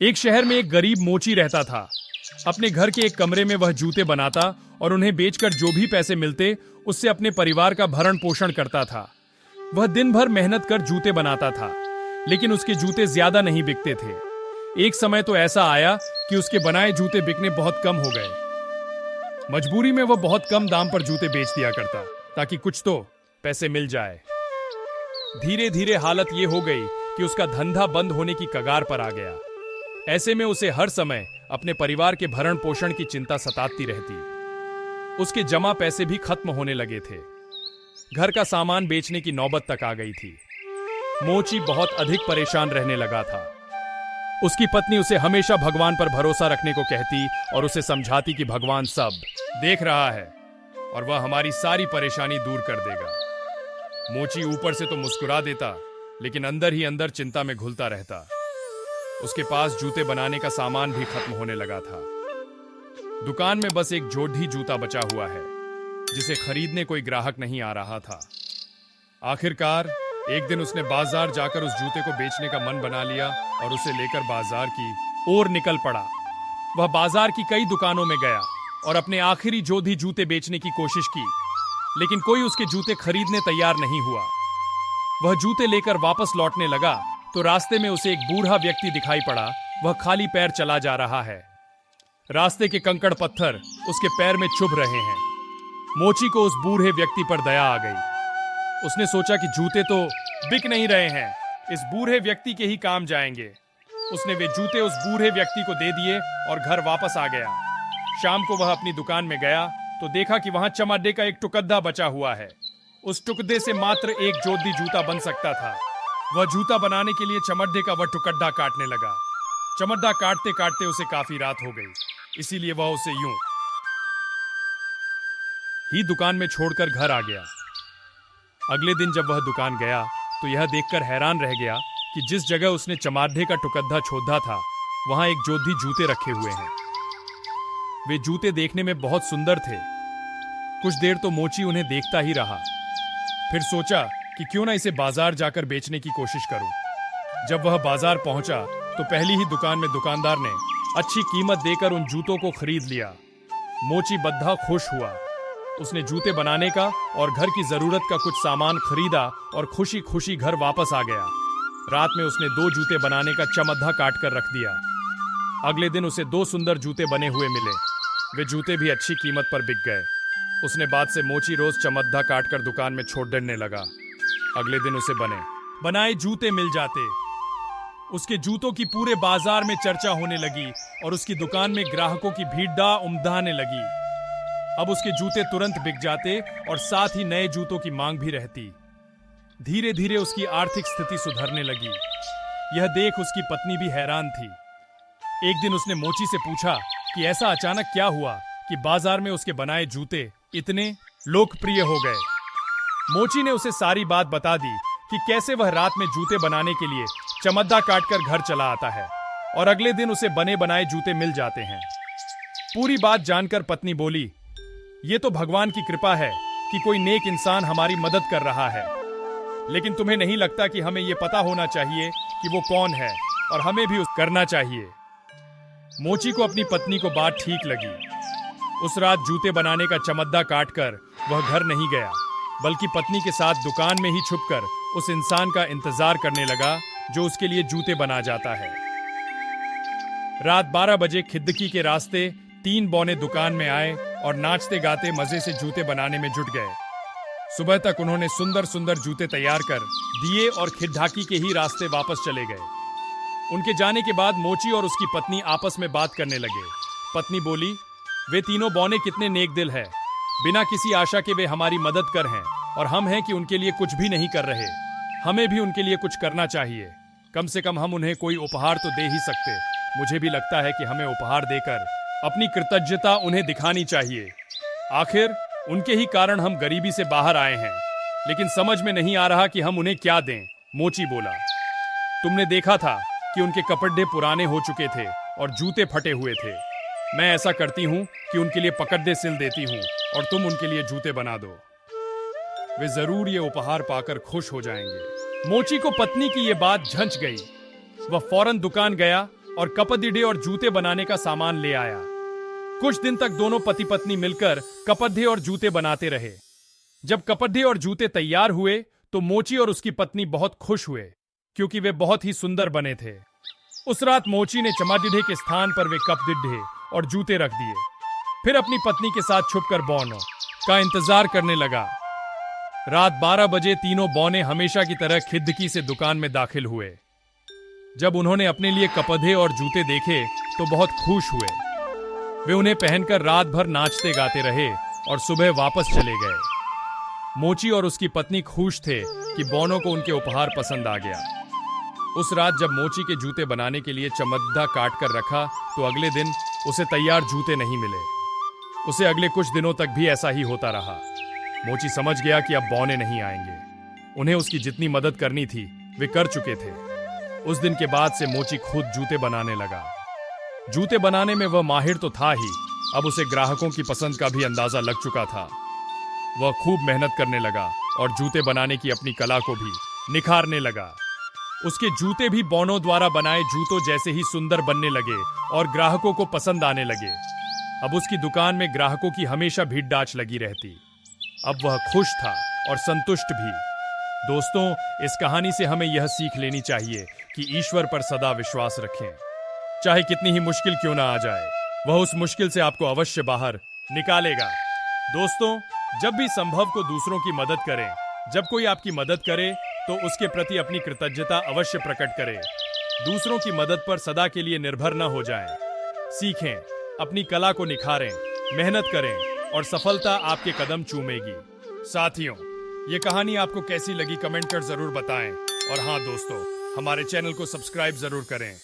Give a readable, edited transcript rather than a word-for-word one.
एक शहर में एक गरीब मोची रहता था। अपने घर के एक कमरे में वह जूते बनाता और उन्हें बेचकर जो भी पैसे मिलते उससे अपने परिवार का भरण पोषण करता था। वह दिन भर मेहनत कर जूते बनाता था, लेकिन उसके जूते ज्यादा नहीं बिकते थे। एक समय तो ऐसा आया कि उसके बनाए जूते बिकने बहुत कम हो गए। मजबूरी में वह बहुत कम दाम पर जूते बेच दिया करता ताकि कुछ तो पैसे मिल जाए। धीरे धीरे हालत ये हो गई कि उसका धंधा बंद होने की कगार पर आ गया। ऐसे में उसे हर समय अपने परिवार के भरण पोषण की चिंता सताती रहती। उसके जमा पैसे भी खत्म होने लगे थे। घर का सामान बेचने की नौबत तक आ गई थी। मोची बहुत अधिक परेशान रहने लगा था। उसकी पत्नी उसे हमेशा भगवान पर भरोसा रखने को कहती और उसे समझाती कि भगवान सब देख रहा है और वह हमारी सारी परेशानी दूर कर देगा। मोची ऊपर से तो मुस्कुरा देता, लेकिन अंदर ही अंदर चिंता में घुलता रहता। उसके पास जूते बनाने का सामान भी खत्म होने लगा था। दुकान में बस एक जोड़ी जूता बचा हुआ है, जिसे खरीदने कोई ग्राहक नहीं आ रहा था। आखिरकार एक दिन उसने बाजार जाकर उस जूते को बेचने का मन बना लिया और उसे लेकर बाजार की ओर निकल पड़ा। वह बाजार की कई दुकानों में गया और अपने आखिरी जोड़ी जूते बेचने की कोशिश की, लेकिन कोई उसके जूते खरीदने तैयार नहीं हुआ। वह जूते लेकर वापस लौटने लगा तो रास्ते में उसे एक बूढ़ा व्यक्ति दिखाई पड़ा। वह खाली पैर चला जा रहा है। रास्ते के कंकड़ पत्थर उसके पैर में चुभ रहे हैं। मोची को उस बूढ़े व्यक्ति पर दया आ गई। उसने सोचा कि जूते तो बिक नहीं रहे हैं, इस बूढ़े व्यक्ति के ही काम जाएंगे। उसने वे जूते उस बूढ़े व्यक्ति को दे दिए और घर वापस आ गया। शाम को वह अपनी दुकान में गया तो देखा कि वहां चमड़े का एक टुकड़ा बचा हुआ है। उस टुकड़े से मात्र एक जोड़ी जूता बन सकता था। वह जूता बनाने के लिए चमड़े का वह टुकड़ा काटने लगा। चमड़ा काटते काटते उसे काफी रात हो गई, इसीलिए वह उसे यूं ही दुकान में छोड़कर घर आ गया। अगले दिन जब वह दुकान गया तो यह देखकर हैरान रह गया कि जिस जगह उसने चमड़े का टुकड़ा छोड़ा था वहां एक जोड़ी जूते रखे हुए हैं। वे जूते देखने में बहुत सुंदर थे। कुछ देर तो मोची उन्हें देखता ही रहा, फिर सोचा कि क्यों ना इसे बाजार जाकर बेचने की कोशिश करूं। जब वह बाजार पहुंचा तो पहली ही दुकान में दुकानदार ने अच्छी कीमत देकर उन जूतों को खरीद लिया। मोची बद्धा खुश हुआ। उसने जूते बनाने का और घर की जरूरत का कुछ सामान खरीदा और खुशी खुशी घर वापस आ गया। रात में उसने 2 जूते बनाने का चमड़ा काट कर रख दिया। अगले दिन उसे 2 सुंदर जूते बने हुए मिले। वे जूते भी अच्छी कीमत पर बिक गए। उसने बाद से मोची रोज चमड़ा काटकर दुकान में छोड़ देने लगा। अगले दिन उसे बनाए जूते मिल जाते। उसके जूतों की पूरे बाजार में चर्चा होने लगी और उसकी दुकान में ग्राहकों की भीड़ उमड़ने लगी। अब उसके जूते तुरंत बिक जाते और साथ ही नए जूतों की मांग भी रहती। धीरे धीरे उसकी आर्थिक स्थिति सुधरने लगी। यह देख उसकी पत्नी भी हैरान थी। एक दिन उसने मोची से पूछा कि ऐसा अचानक क्या हुआ कि बाजार में उसके बनाए जूते इतने लोकप्रिय हो गए। मोची ने उसे सारी बात बता दी कि कैसे वह रात में जूते बनाने के लिए चमड़ा काटकर घर चला आता है और अगले दिन उसे बने बनाए जूते मिल जाते हैं। पूरी बात जानकर पत्नी बोली, ये तो भगवान की कृपा है कि कोई नेक इंसान हमारी मदद कर रहा है, लेकिन तुम्हें नहीं लगता कि हमें यह पता होना चाहिए कि वो कौन है और हमें भी करना चाहिए। मोची को अपनी पत्नी को बात ठीक लगी। उस रात जूते बनाने का चमड़ा काटकर वह घर नहीं गया, बल्कि पत्नी के साथ दुकान में ही छुपकर उस इंसान का इंतजार करने लगा जो उसके लिए जूते बना जाता है। रात 12 बजे खिदकी के रास्ते 3 बौने दुकान में आए और नाचते गाते मजे से जूते बनाने में जुट गए। सुबह तक उन्होंने सुंदर सुंदर जूते तैयार कर दिए और खिदकी के ही रास्ते वापस चले गए। उनके जाने के बाद मोची और उसकी पत्नी आपस में बात करने लगे। पत्नी बोली, वे तीनों बौने कितने नेक दिल है। बिना किसी आशा के वे हमारी मदद कर हैं और हम हैं कि उनके लिए कुछ भी नहीं कर रहे। हमें भी उनके लिए कुछ करना चाहिए। कम से कम हम उन्हें कोई उपहार तो दे ही सकते। मुझे भी लगता है कि हमें उपहार देकर अपनी कृतज्ञता उन्हें दिखानी चाहिए। आखिर उनके ही कारण हम गरीबी से बाहर आए हैं, लेकिन समझ में नहीं आ रहा कि हम उन्हें क्या दें। मोची बोला, तुमने देखा था कि उनके कपड़े पुराने हो चुके थे और जूते फटे हुए थे। मैं ऐसा करती हूँ कि उनके लिए पकड़े सिल देती हूँ और तुम उनके लिए जूते बना दो। वे जरूर ये उपहार पाकर खुश हो जाएंगे। मोची को पत्नी की ये बात झंझ गई। वह फौरन दुकान गया और कपधिडे और जूते बनाने का सामान ले आया। कुछ दिन तक दोनों पति पत्नी मिलकर कपद्धे और जूते बनाते रहे। जब कपद्धे और जूते तैयार हुए तो मोची और उसकी पत्नी बहुत खुश हुए, क्योंकि वे बहुत ही सुंदर बने थे। उस रात मोची ने चमाडिढे के स्थान पर वे कपडिढे और जूते रख दिए। फिर अपनी पत्नी के साथ छुपकर बौनों का इंतजार करने लगा। रात 12 बजे तीनों बौने हमेशा की तरह खिदकी से दुकान में दाखिल हुए। जब उन्होंने अपने लिए कपधे और जूते देखे तो बहुत खुश हुए। वे उन्हें पहनकर रात भर नाचते गाते रहे और सुबह वापस चले गए। मोची और उसकी पत्नी खुश थे कि बौनों को उनके उपहार पसंद आ गया। उस रात जब मोची के जूते बनाने के लिए चमद्दा काट कर रखा तो अगले दिन उसे तैयार जूते नहीं मिले। उसे अगले कुछ दिनों तक भी ऐसा ही होता रहा। मोची समझ गया कि अब बौने नहीं आएंगे। उन्हें उसकी जितनी मदद करनी थी वे कर चुके थे। उस दिन के बाद से मोची खुद जूते बनाने लगा। जूते बनाने में वह माहिर तो था ही, अब उसे ग्राहकों की पसंद का भी अंदाजा लग चुका था। वह खूब मेहनत करने लगा और जूते बनाने की अपनी कला को भी निखारने लगा। उसके जूते भी बौनों द्वारा बनाए जूतों जैसे ही सुंदर बनने लगे और ग्राहकों को पसंद आने लगे। अब उसकी दुकान में ग्राहकों की हमेशा भीड़ डाच लगी रहती। अब वह खुश था और संतुष्ट भी। दोस्तों, इस कहानी से हमें यह सीख लेनी चाहिए कि ईश्वर पर सदा विश्वास रखें। चाहे कितनी ही मुश्किल क्यों ना आ जाए, वह उस मुश्किल से आपको अवश्य बाहर निकालेगा। दोस्तों, जब भी संभव को दूसरों की मदद करें। जब कोई आपकी मदद करे तो उसके प्रति अपनी कृतज्ञता अवश्य प्रकट करें। दूसरों की मदद पर सदा के लिए निर्भर न हो जाएं। सीखें, अपनी कला को निखारें, मेहनत करें और सफलता आपके कदम चूमेगी। साथियों, ये कहानी आपको कैसी लगी कमेंट कर जरूर बताएं। और हाँ दोस्तों, हमारे चैनल को सब्सक्राइब जरूर करें।